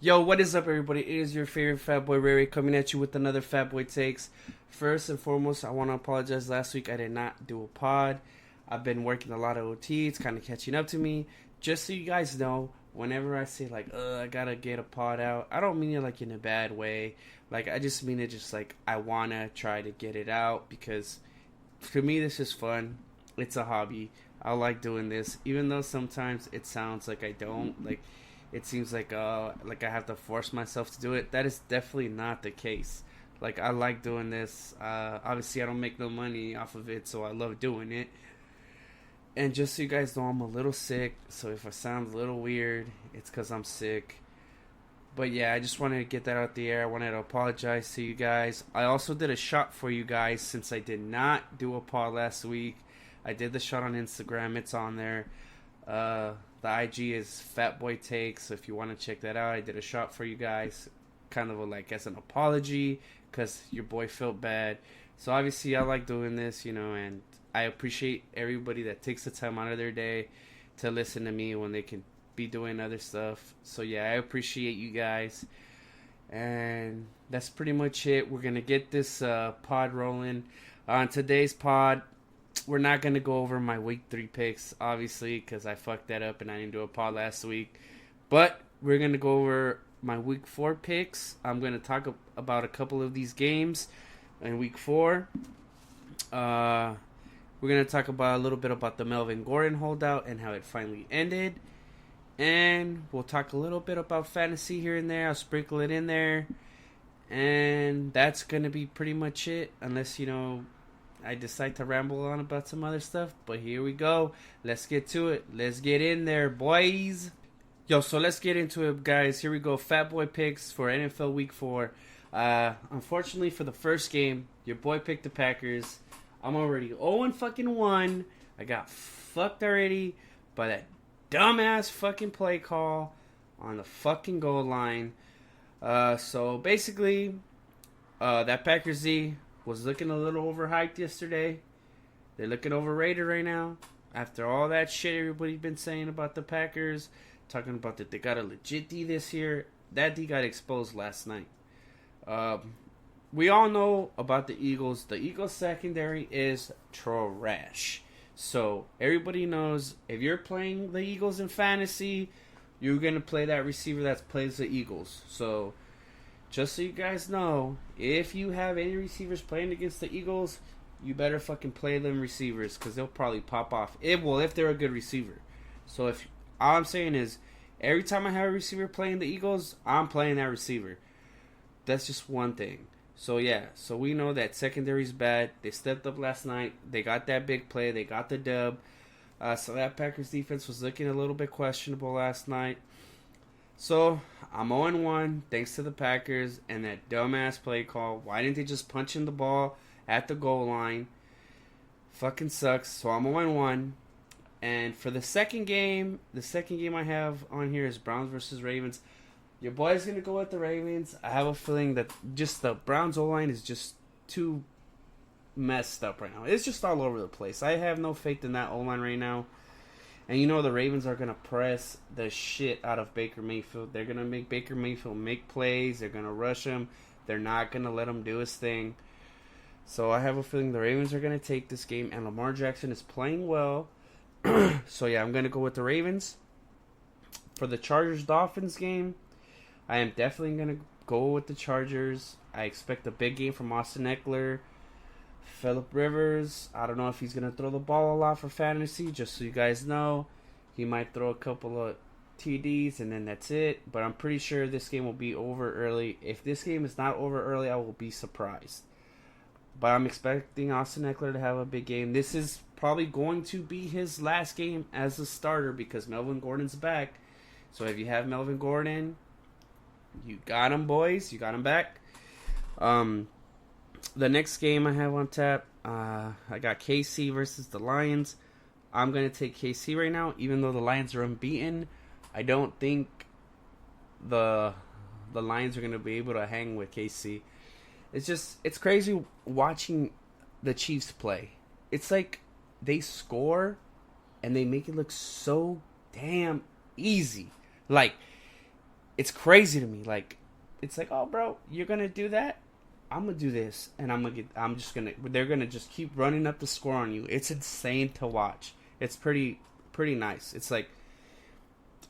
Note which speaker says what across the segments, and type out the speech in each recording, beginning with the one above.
Speaker 1: Yo, what is up, everybody? It is your favorite Fat Boy Ray coming at you with another Fat Boy Takes. First and foremost, I want to apologize. Last week I did not do a pod. I've been working a lot of OT. It's kind of catching up to me. Just so you guys know, whenever I say like, I gotta get a pod out, I don't mean it like in a bad way. Like, I just mean it just like I want to try to get it out because for me this is fun. It's a hobby. I like doing this, even though sometimes it sounds like I don't. Like, it seems like I have to force myself to do it. That is definitely not the case. Like, I like doing this. Obviously, I don't make no money off of it, so I love doing it. And just so you guys know, I'm a little sick, so if I sound a little weird, it's because I'm sick. But yeah, I just wanted to get that out the air. I wanted to apologize to you guys. I also did a shot for you guys since I did not do a pod last week. I did the shot on Instagram. It's on there. The IG is Fatboy Takes, so if you want to check that out, I did a shot for you guys, kind of like as an apology, because your boy felt bad. So obviously I like doing this, and I appreciate everybody that takes the time out of their day to listen to me when they can be doing other stuff. So yeah, I appreciate you guys. And that's pretty much it. We're going to get this pod rolling. On today's pod, we're not going to go over my week 3 picks, obviously, because I fucked that up and I didn't do a pod last week. But we're going to go over my week 4 picks. I'm going to talk about a couple of these games in week 4. We're going to talk about a little bit about the Melvin Gordon holdout and how it finally ended. And we'll talk a little bit about fantasy here and there. I'll sprinkle it in there. And that's going to be pretty much it, unless, I decide to ramble on about some other stuff. But here we go. Let's get to it. Let's get in there, boys. Yo, so let's get into it, guys. Here we go. Fat Boy picks for NFL Week 4. Unfortunately, for the first game, your boy picked the Packers. I'm already 0-1. I got fucked already by that dumbass fucking play call on the fucking goal line. So basically, that Packers Z was looking a little overhyped yesterday. They're looking overrated right now. After all that shit everybody's been saying about the Packers, talking about that they got a legit D this year, that D got exposed last night. We all know about the Eagles. The Eagles secondary is trash. So everybody knows if you're playing the Eagles in fantasy, you're going to play that receiver that plays the Eagles. So just so you guys know, if you have any receivers playing against the Eagles, you better fucking play them receivers because they'll probably pop off. If they're a good receiver. So if all I'm saying is, every time I have a receiver playing the Eagles, I'm playing that receiver. That's just one thing. So yeah, so we know that secondary's bad. They stepped up last night. They got that big play. They got the dub. So that Packers defense was looking a little bit questionable last night. So I'm 0-1 thanks to the Packers and that dumbass play call. Why didn't they just punch in the ball at the goal line? Fucking sucks. So I'm 0-1. And for the second game I have on here is Browns versus Ravens. Your boy's going to go with the Ravens. I have a feeling that just the Browns O-line is just too messed up right now. It's just all over the place. I have no faith in that O-line right now. And the Ravens are going to press the shit out of Baker Mayfield. They're going to make Baker Mayfield make plays. They're going to rush him. They're not going to let him do his thing. So I have a feeling the Ravens are going to take this game. And Lamar Jackson is playing well. So yeah, I'm going to go with the Ravens. For the Chargers-Dolphins game, I am definitely going to go with the Chargers. I expect a big game from Austin Eckler. Phillip Rivers, I don't know if he's going to throw the ball a lot for fantasy. Just so you guys know, he might throw a couple of TDs and then that's it. But I'm pretty sure this game will be over early. If this game is not over early, I will be surprised. But I'm expecting Austin Eckler to have a big game. This is probably going to be his last game as a starter because Melvin Gordon's back. So if you have Melvin Gordon, you got him, boys. You got him back. The next game I have on tap, I got KC versus the Lions. I'm going to take KC right now, even though the Lions are unbeaten. I don't think the Lions are going to be able to hang with KC. It's crazy watching the Chiefs play. It's like they score and they make it look so damn easy. Like, it's crazy to me. Like, it's like, oh, bro, you're gonna do that. I'm gonna do this, and they're gonna just keep running up the score on you. It's insane to watch. It's pretty nice. It's like,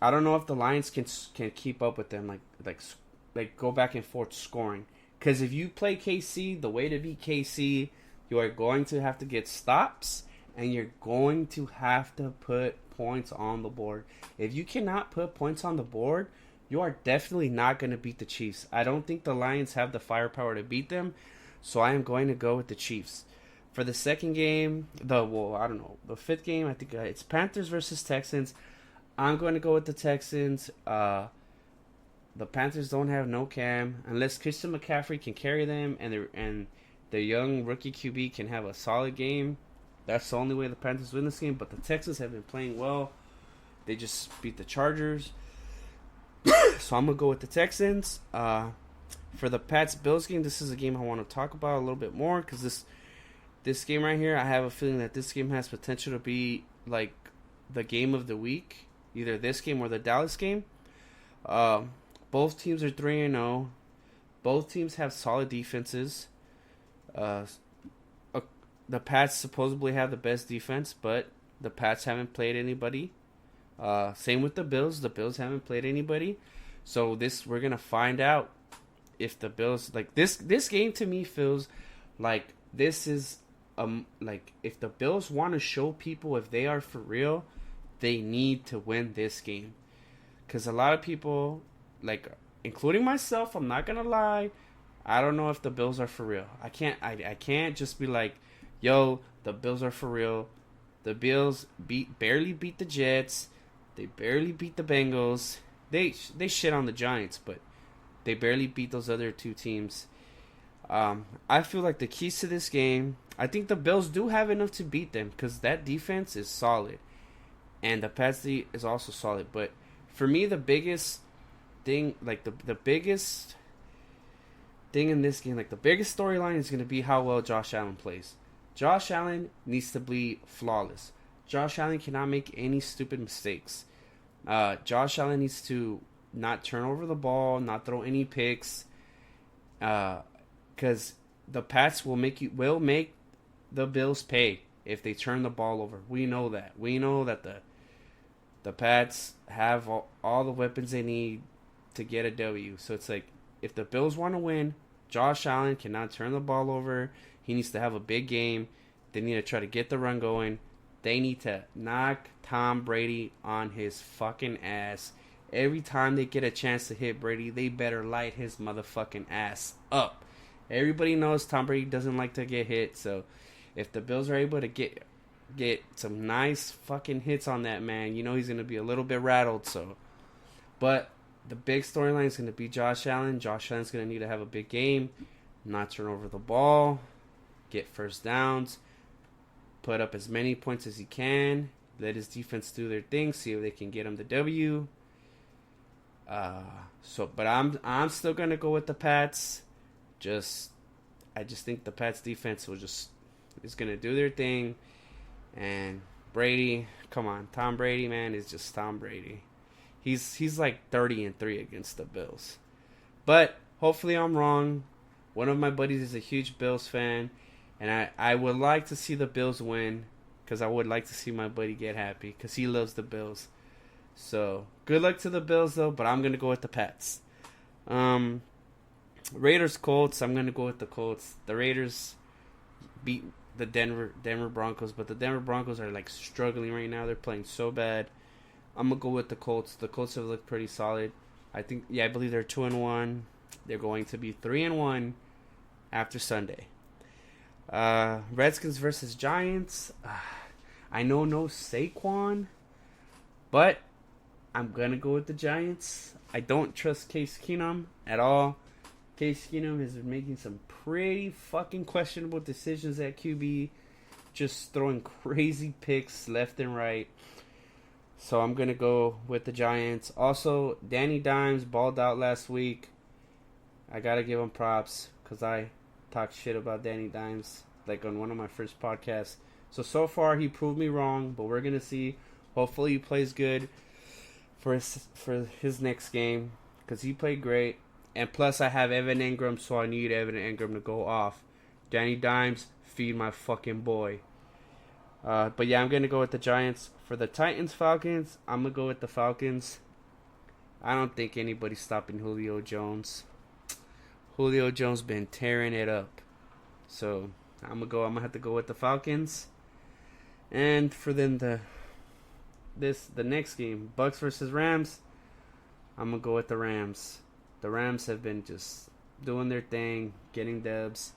Speaker 1: I don't know if the Lions can keep up with them, like go back and forth scoring. Because if you play KC, the way to beat KC, you are going to have to get stops, and you're going to have to put points on the board. If you cannot put points on the board, you are definitely not going to beat the Chiefs. I don't think the Lions have the firepower to beat them, so I am going to go with the Chiefs. For the second game, the fifth game, I think it's Panthers versus Texans. I'm going to go with the Texans. The Panthers don't have no Cam unless Christian McCaffrey can carry them, and their young rookie QB can have a solid game. That's the only way the Panthers win this game. But the Texans have been playing well. They just beat the Chargers. So I'm going to go with the Texans. For the Pats-Bills game, this is a game I want to talk about a little bit more. Because this game right here, I have a feeling that this game has potential to be like the game of the week. Either this game or the Dallas game. Both teams are 3-0. Both teams have solid defenses. The Pats supposedly have the best defense, but the Pats haven't played anybody. Same with the Bills. The Bills haven't played anybody. So we're gonna find out if the Bills this game to me feels like this is like if the Bills want to show people if they are for real, they need to win this game. Cause a lot of people, like including myself, I'm not gonna lie, I don't know if the Bills are for real. I can't just be like, yo, the Bills are for real. The Bills barely beat the Jets. They barely beat the Bengals. They shit on the Giants, but they barely beat those other two teams. I feel like the keys to this game, I think the Bills do have enough to beat them because that defense is solid. And the Pats D is also solid. But for me, the biggest thing, like the biggest thing in this game, like the biggest storyline is going to be how well Josh Allen plays. Josh Allen needs to be flawless. Josh Allen cannot make any stupid mistakes. Josh Allen needs to not turn over the ball, not throw any picks. Because the Pats will make the Bills pay if they turn the ball over. We know that. We know that the Pats have all the weapons they need to get a W. So it's like, if the Bills want to win, Josh Allen cannot turn the ball over. He needs to have a big game. They need to try to get the run going. They need to knock Tom Brady on his fucking ass. Every time they get a chance to hit Brady, they better light his motherfucking ass up. Everybody knows Tom Brady doesn't like to get hit, so if the Bills are able to get some nice fucking hits on that man, you know he's going to be a little bit rattled. So, but the big storyline is going to be Josh Allen. Josh Allen's going to need to have a big game, not turn over the ball, get first downs, put up as many points as he can, let his defense do their thing, see if they can get him the W. But I'm still going to go with the Pats. I just think the Pats defense is going to do their thing. And Brady, come on, Tom Brady, man, is just Tom Brady. He's like 30-3 against the Bills. But hopefully I'm wrong. One of my buddies is a huge Bills fan, and I would like to see the Bills win because I would like to see my buddy get happy because he loves the Bills. So good luck to the Bills though, but I'm gonna go with the Pats. Raiders Colts. I'm gonna go with the Colts. The Raiders beat the Denver Broncos, but the Denver Broncos are like struggling right now. They're playing so bad. I'm gonna go with the Colts. The Colts have looked pretty solid. I believe they're 2-1. They're going to be 3-1 after Sunday. Redskins versus Giants. I know no Saquon, but I'm gonna go with the Giants. I don't trust Case Keenum at all. Case Keenum has been making some pretty fucking questionable decisions at QB, just throwing crazy picks left and right. So I'm going to go with the Giants. Also, Danny Dimes balled out last week. I got to give him props because I talked shit about Danny Dimes like on one of my first podcasts. So far he proved me wrong, but we're going to see. Hopefully he plays good for his next game because he played great. And plus, I have Evan Ingram, so I need Evan Ingram to go off. Danny Dimes, feed my fucking boy. But yeah, I'm going to go with the Giants. For the Titans-Falcons, I'm going to go with the Falcons. I don't think anybody's stopping Julio Jones. Julio Jones been tearing it up. So, I'm going to have to go with the Falcons. And for then the next game, Bucks versus Rams, I'm going to go with the Rams. The Rams have been just doing their thing, getting dubs.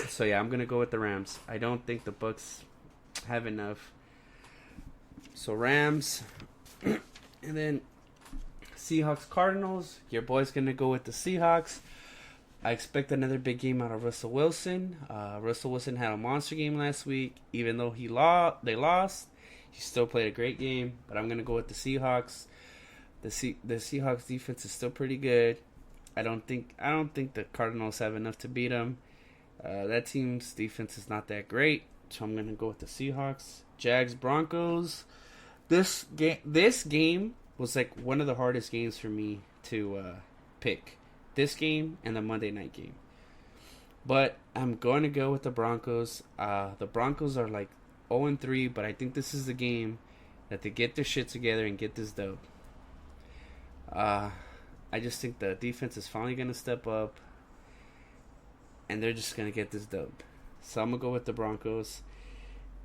Speaker 1: So yeah, I'm going to go with the Rams. I don't think the Bucks have enough. So Rams. And then Seahawks Cardinals. Your boy's going to go with the Seahawks. I expect another big game out of Russell Wilson. Russell Wilson had a monster game last week. Even though they lost, he still played a great game. But I'm going to go with the Seahawks. The Seahawks defense is still pretty good. I don't think the Cardinals have enough to beat them. That team's defense is not that great, so I'm gonna go with the Seahawks. Jags Broncos. This game was like one of the hardest games for me to pick. This game and the Monday night game, but I'm going to go with the Broncos. The Broncos are like 0-3, but I think this is the game that they get their shit together and get this dub. I just think the defense is finally going to step up, and they're just going to get this dub. So I'm going to go with the Broncos.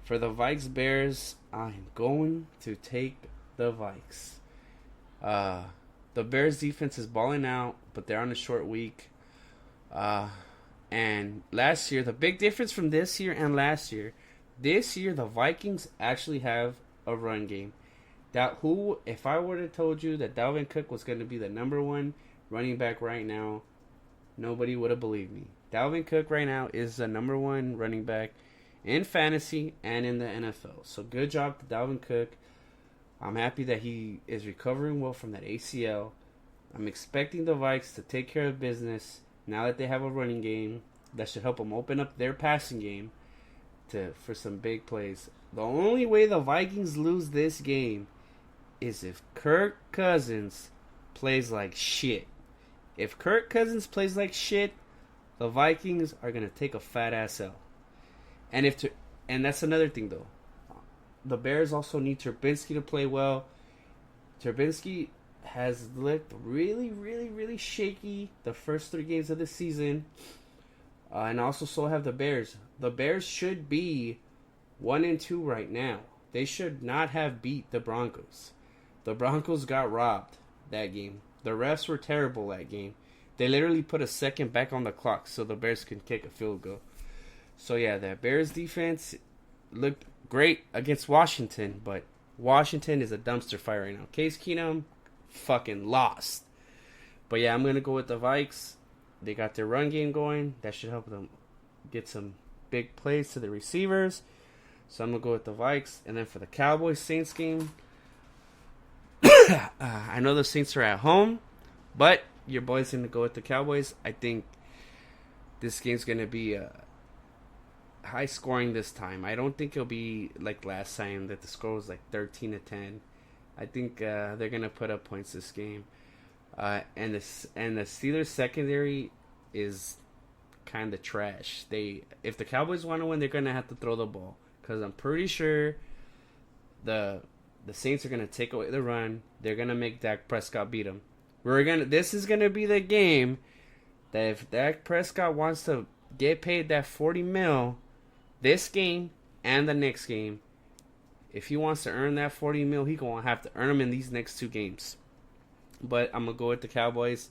Speaker 1: For the Vikes Bears, I'm going to take the Vikes. The Bears defense is balling out, but they're on a short week. And last year, the big difference from this year and last year, this year the Vikings actually have a run game. If I would have told you that Dalvin Cook was going to be the number one running back right now, nobody would have believed me. Dalvin Cook right now is the number one running back in fantasy and in the NFL. So good job to Dalvin Cook. I'm happy that he is recovering well from that ACL. I'm expecting the Vikes to take care of business now that they have a running game that should help them open up their passing game for some big plays. The only way the Vikings lose this game is if Kirk Cousins plays like shit. If Kirk Cousins plays like shit, the Vikings are going to take a fat ass L. And that's another thing though. The Bears also need Trubinsky to play well. Trubinsky has looked really, really, really shaky the first 3 games of the season. And also so have the Bears. The Bears should be 1-2 right now. They should not have beat the Broncos. The Broncos got robbed that game. The refs were terrible that game. They literally put a second back on the clock so the Bears can kick a field goal. So yeah, the Bears defense looked great against Washington, but Washington is a dumpster fire right now. Case Keenum fucking lost. But yeah, I'm going to go with the Vikes. They got their run game going. That should help them get some big plays to the receivers. So I'm going to go with the Vikes. And then for the Cowboys-Saints game, I know the Saints are at home, but your boy's going to go with the Cowboys. I think this game's going to be high scoring this time. I don't think it'll be like last time that the score was like 13-10. I think they're going to put up points this game. And the Steelers secondary is kind of trash. If the Cowboys want to win, they're going to have to throw the ball, because I'm pretty sure the Saints are going to take away the run. They're going to make Dak Prescott beat them. This is going to be the game that if Dak Prescott wants to get paid that $40 million this game and the next game, if he wants to earn that $40 million, he's going to have to earn them in these next 2 games. But I'm going to go with the Cowboys.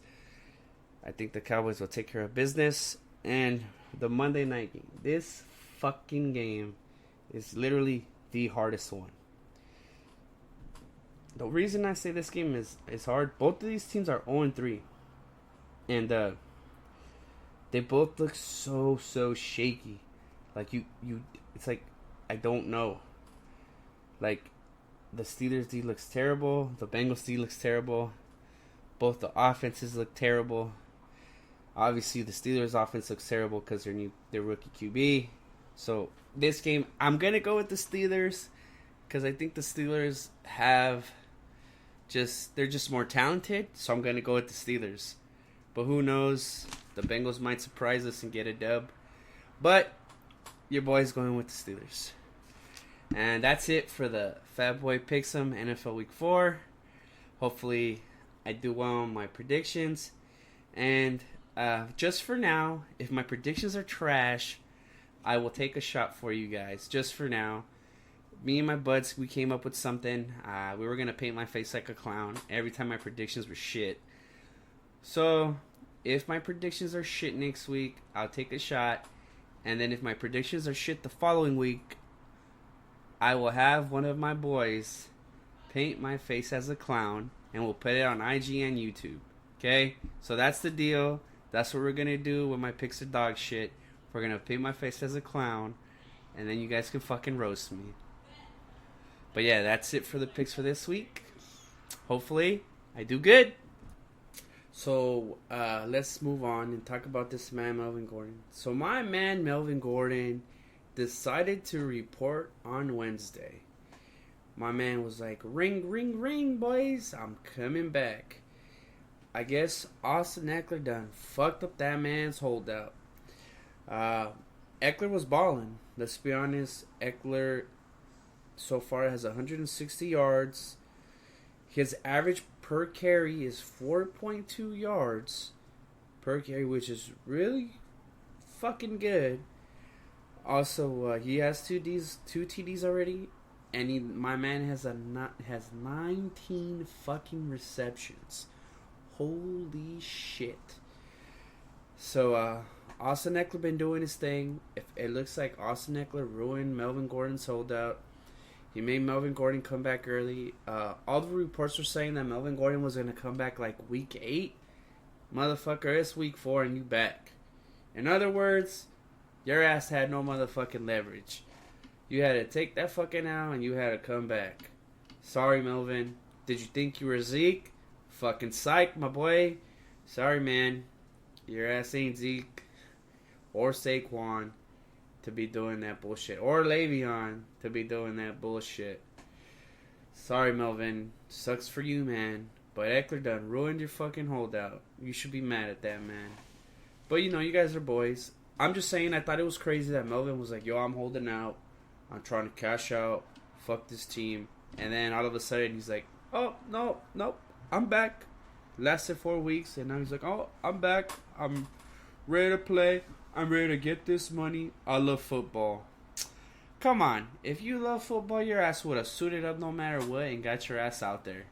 Speaker 1: I think the Cowboys will take care of business. And the Monday night game. This fucking game is literally the hardest one. The reason I say this game is hard, both of these teams are 0-3. And they both look so shaky. Like it's like, I don't know. Like, the Steelers D looks terrible. The Bengals D looks terrible. Both the offenses look terrible. Obviously, the Steelers offense looks terrible because their rookie QB. So, this game, I'm going to go with the Steelers because I think the Steelers have they're just more talented. So I'm gonna go with the Steelers. But who knows? The Bengals might surprise us and get a dub. But your boy's going with the Steelers. And that's it for the Fat Boy Picks'em NFL Week 4. Hopefully, I do well on my predictions. And just for now, if my predictions are trash, I will take a shot for you guys. Just for now. Me and my buds, we came up with something. We were going to paint my face like a clown every time my predictions were shit. So, if my predictions are shit next week, I'll take a shot. And then if my predictions are shit the following week, I will have one of my boys paint my face as a clown, and we'll put it on IG and YouTube. Okay? So that's the deal. That's what we're going to do when my picks are dog shit. We're going to paint my face as a clown, and then you guys can fucking roast me. But yeah, that's it for the picks for this week. Hopefully, I do good. So, let's move on and talk about this man, Melvin Gordon. So, my man, Melvin Gordon, decided to report on Wednesday. My man was like, ring, ring, ring, boys. I'm coming back. I guess Austin Eckler done fucked up that man's holdout. Eckler was balling. Let's be honest. Eckler so far has 160 yards. His average per carry is 4.2 yards per carry, which is really fucking good. Also, he has two TDs already, and my man has 19 fucking receptions. Holy shit! So, Austin Eckler been doing his thing. If it looks like Austin Eckler ruined Melvin Gordon's holdout. He made Melvin Gordon come back early. All the reports were saying that Melvin Gordon was going to come back like week 8. Motherfucker, it's week 4 and you back. In other words, your ass had no motherfucking leverage. You had to take that fucking out and you had to come back. Sorry, Melvin. Did you think you were Zeke? Fucking psych, my boy. Sorry, man. Your ass ain't Zeke or Saquon to be doing that bullshit. Or Le'Veon to be doing that bullshit. Sorry, Melvin. Sucks for you, man. But Eckler done ruined your fucking holdout. You should be mad at that, man. But, you know, you guys are boys. I'm just saying, I thought it was crazy that Melvin was like, yo, I'm holding out. I'm trying to cash out. Fuck this team. And then all of a sudden, he's like, oh, no, I'm back. Lasted 4 weeks, and now he's like, oh, I'm back. I'm ready to play. I'm ready to get this money. I love football. Come on. If you love football, your ass would have suited up no matter what and got your ass out there.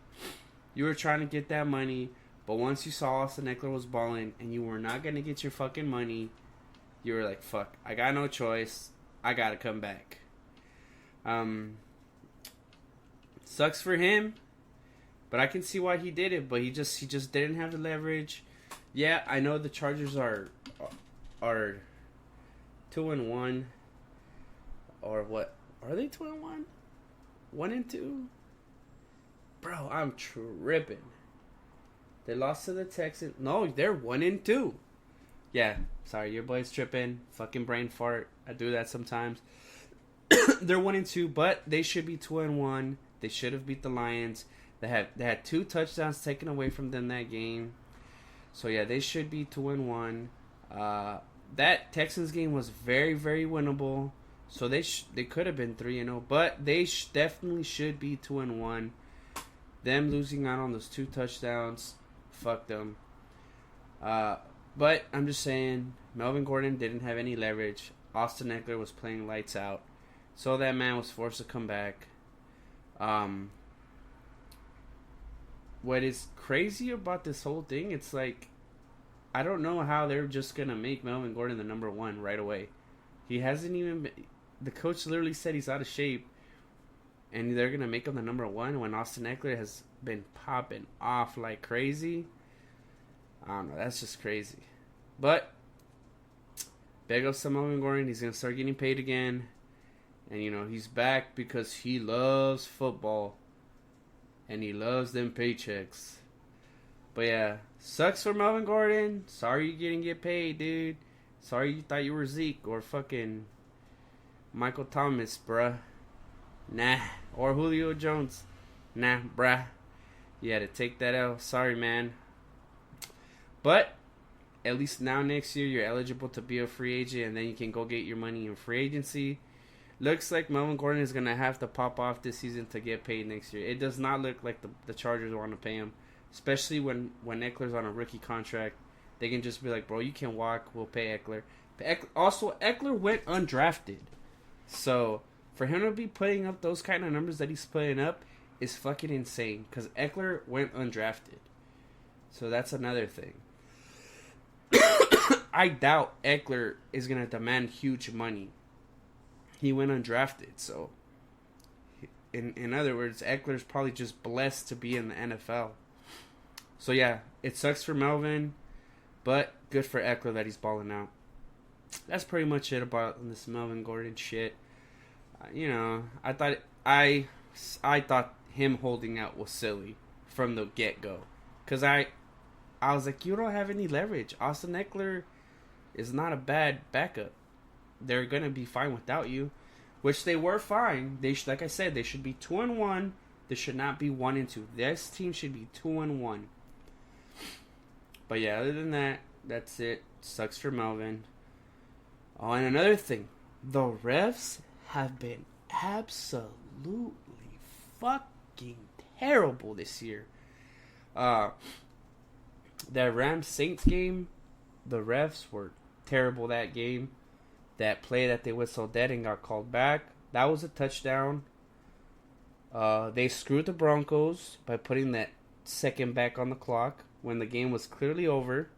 Speaker 1: You were trying to get that money, but once you saw Austin Eckler was balling and you were not going to get your fucking money, you were like, fuck, I got no choice. I got to come back. Sucks for him, but I can see why he did it, but he just didn't have the leverage. Yeah, I know the Chargers are 2-1, or what? Are they 2-1? 1-2? Bro, I'm tripping. They lost to the Texans. No, they're 1-2. Yeah, sorry, your boy's tripping. Fucking brain fart. I do that sometimes. They're 1-2, but they should be 2-1. They should have beat the Lions. They had 2 touchdowns taken away from them that game. So yeah, they should be 2-1. That Texans game was very, very winnable. So they could have been 3-0, but they definitely should be 2-1. Them losing out on those 2 touchdowns, fuck them. But I'm just saying, Melvin Gordon didn't have any leverage. Austin Eckler was playing lights out, so that man was forced to come back. What is crazy about this whole thing? It's like, I don't know how they're just gonna make Melvin Gordon the number 1 right away. He hasn't even been, the coach literally said he's out of shape, and they're gonna make him the number 1 when Austin Eckler has been popping off like crazy. I don't know, that's just crazy. But big ups to Melvin Gordon. He's gonna start getting paid again, and you know he's back because he loves football and he loves them paychecks. But yeah, sucks for Melvin Gordon. Sorry you didn't get paid, dude. Sorry you thought you were Zeke or fucking Michael Thomas, bruh. Nah. Or Julio Jones. Nah, bruh. You had to take that L. Sorry, man. But at least now next year you're eligible to be a free agent, and then you can go get your money in free agency. Looks like Melvin Gordon is going to have to pop off this season to get paid next year. It does not look like the Chargers want to pay him, especially when Eckler's on a rookie contract. They can just be like, bro, you can walk, we'll pay Eckler. Also, Eckler went undrafted. So, for him to be putting up those kind of numbers that he's putting up is fucking insane. Because Eckler went undrafted. So, that's another thing. I doubt Eckler is going to demand huge money. He went undrafted. So, in other words, Eckler's probably just blessed to be in the NFL. So, yeah, it sucks for Melvin. But good for Eckler that he's balling out. That's pretty much it about this Melvin Gordon shit. I thought him holding out was silly from the get-go. Because I was like, you don't have any leverage. Austin Eckler is not a bad backup. They're going to be fine without you. Which they were fine. Like I said, they should be 2-1. They should not be 1-2. This team should be 2-1. But yeah, other than that, that's it. Sucks for Melvin. Oh, and another thing. The refs have been absolutely fucking terrible this year. That Rams-Saints game, the refs were terrible that game. That play that they whistled dead and got called back, that was a touchdown. They screwed the Broncos by putting that second back on the clock when the game was clearly over.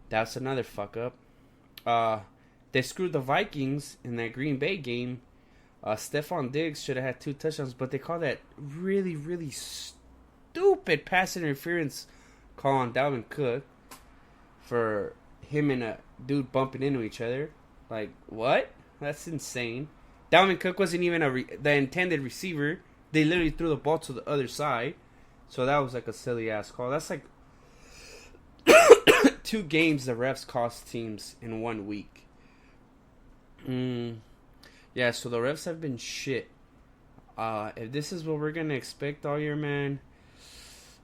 Speaker 1: That's another fuck up. They screwed the Vikings in that Green Bay game. Stephon Diggs should have had 2 touchdowns, but they called that really, really stupid pass interference call on Dalvin Cook for him and a dude bumping into each other. Like, what? That's insane. Dalvin Cook wasn't even the intended receiver. They literally threw the ball to the other side. So that was like a silly ass call. That's like 2 games the refs cost teams in 1 week. Yeah, so the refs have been shit. If this is what we're going to expect all year, man,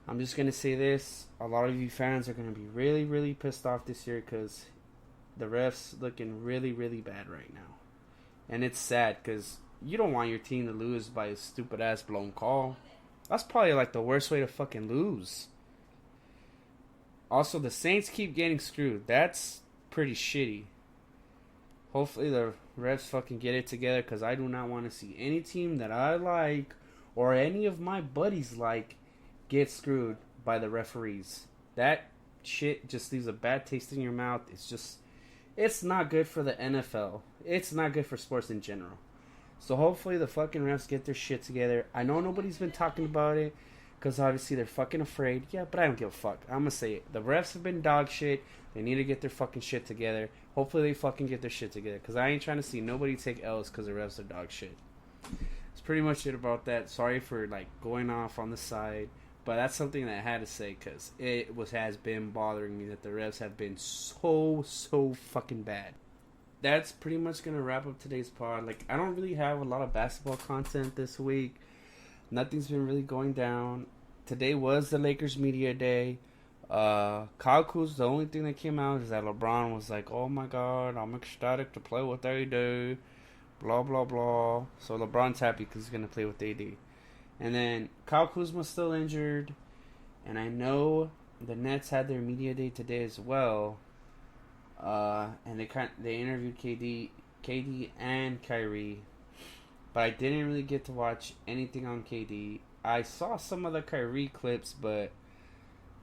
Speaker 1: I'm just going to say this. A lot of you fans are going to be really, really pissed off this year because the refs looking really, really bad right now. And it's sad because you don't want your team to lose by a stupid-ass blown call. That's probably like the worst way to fucking lose. Also, the Saints keep getting screwed. That's pretty shitty. Hopefully the refs fucking get it together because I do not want to see any team that I like or any of my buddies like get screwed by the referees. That shit just leaves a bad taste in your mouth. It's not good for the NFL. It's not good for sports in general. So hopefully the fucking refs get their shit together. I know nobody's been talking about it because obviously they're fucking afraid. Yeah, but I don't give a fuck. I'm going to say it. The refs have been dog shit. They need to get their fucking shit together. Hopefully they fucking get their shit together because I ain't trying to see nobody take L's because the refs are dog shit. That's pretty much it about that. Sorry for like going off on the side. But that's something that I had to say because has been bothering me that the refs have been so fucking bad. That's pretty much going to wrap up today's pod. Like, I don't really have a lot of basketball content this week. Nothing's been really going down. Today was the Lakers media day. Kyle Kuz, the only thing that came out is that LeBron was like, oh my god, I'm ecstatic to play with AD. Blah, blah, blah. So LeBron's happy because he's going to play with AD. And then Kyle Kuzma's still injured. And I know the Nets had their media day today as well. And they interviewed KD and Kyrie. But I didn't really get to watch anything on KD. I saw some of the Kyrie clips, but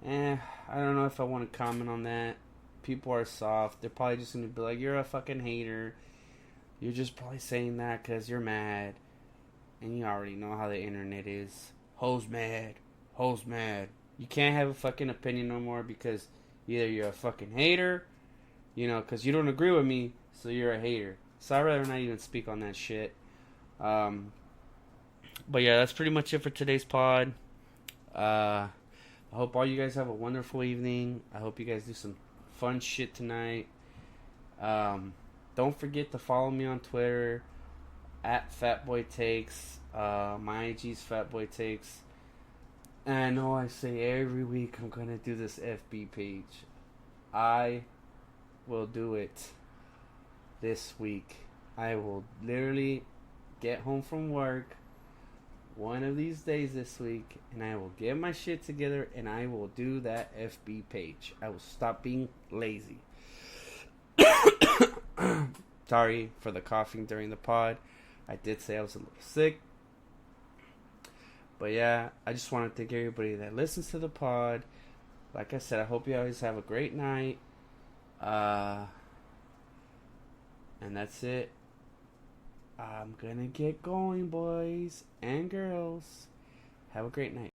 Speaker 1: I don't know if I want to comment on that. People are soft. They're probably just going to be like, you're a fucking hater. You're just probably saying that because you're mad. And you already know how the internet is. Hoes mad. Hoes mad. You can't have a fucking opinion no more because either you're a fucking hater, because you don't agree with me, so you're a hater. So I'd rather not even speak on that shit. But yeah, that's pretty much it for today's pod. I hope all you guys have a wonderful evening. I hope you guys do some fun shit tonight. Don't forget to follow me on Twitter at FatBoyTakes. My IG's FatBoyTakes. I know I say every week I'm gonna do this FB page. I will do it this week. I will literally get home from work one of these days this week, and I will get my shit together, and I will do that FB page. I will stop being lazy. Sorry for the coughing during the pod. I did say I was a little sick. But yeah, I just want to thank everybody that listens to the pod. Like I said, I hope you always have a great night. And that's it. I'm gonna get going, boys and girls. Have a great night.